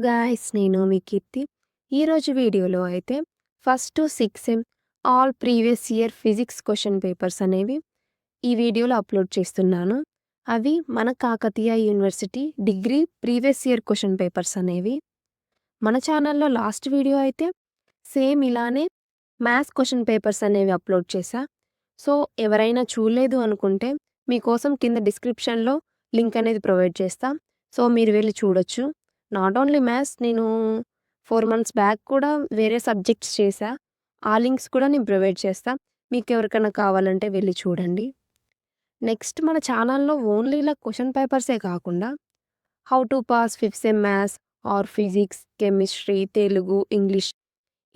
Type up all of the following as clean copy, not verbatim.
Guys, నేను మీ కీర్తి. ఈరోజు వీడియోలో అయితే first to 6 sem all previous year physics question papers అనేవి ఈ వీడియోలో అప్లోడ్ చేస్తున్నాను. అవి మన Kakatiya university degree previous year question papers అనేవి. మన ఛానల్లో లాస్ట్ వీడియో అయితే సేమ్ ఇలానే మ్యాథ్స్ క్వశ్చన్ పేపర్స్ అనేవి అప్లోడ్ చేశా. సో ఎవరైనా చూడలేదు అనుకుంటే మీకోసం కింద డిస్క్రిప్షన్లో లింక్ అనేది ప్రొవైడ్ చేస్తా. సో మీరు వెళ్ళి చూడొచ్చు. నాట్ ఓన్లీ మ్యాథ్స్, నేను 4 మంత్స్ బ్యాక్ కూడా వేరే సబ్జెక్ట్స్ చేశా. ఆ లింక్స్ కూడా నేను ప్రొవైడ్ చేస్తా. మీకు ఎవరికైనా కావాలంటే వెళ్ళి చూడండి. నెక్స్ట్ మన ఛానల్లో ఓన్లీ ఇలా క్వశ్చన్ పేపర్సే కాకుండా how to pass 5th sem maths or physics, chemistry, Telugu, English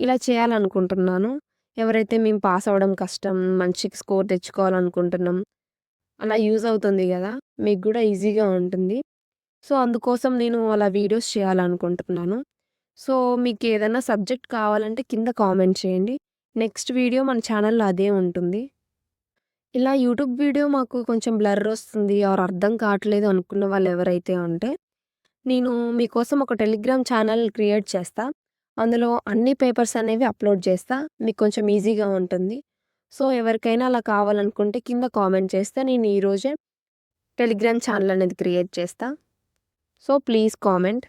ఇలా చేయాలనుకుంటున్నాను. ఎవరైతే మేము పాస్ అవ్వడం కష్టం, మంచి స్కోర్ తెచ్చుకోవాలనుకుంటున్నాం, అలా యూజ్ అవుతుంది కదా, మీకు కూడా ఈజీగా ఉంటుంది. సో అందుకోసం నేను అలా వీడియోస్ చేయాలనుకుంటున్నాను. సో మీకు ఏదైనా సబ్జెక్ట్ కావాలంటే కింద కామెంట్ చేయండి. నెక్స్ట్ వీడియో మన ఛానల్లో అదే ఉంటుంది. ఇలా యూట్యూబ్ వీడియో మాకు కొంచెం బ్లర్ వస్తుంది ఆర్ అర్థం కావట్లేదు అనుకున్న వాళ్ళు ఎవరైతే ఉంటే నేను మీకోసం ఒక టెలిగ్రామ్ ఛానల్ క్రియేట్ చేస్తా. అందులో అన్ని పేపర్స్ అనేవి అప్లోడ్ చేస్తా. మీకు కొంచెం ఈజీగా ఉంటుంది. సో ఎవరికైనా అలా కావాలనుకుంటే కింద కామెంట్ చేస్తే నేను ఈరోజే టెలిగ్రామ్ ఛానల్ అనేది క్రియేట్ చేస్తా. So please comment.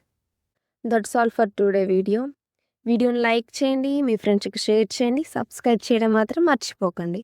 That's all for today video. వీడియోని లైక్ చేయండి, మీ ఫ్రెండ్స్కి షేర్ చేయండి, సబ్స్క్రైబ్ చేయడం మాత్రం మర్చిపోకండి.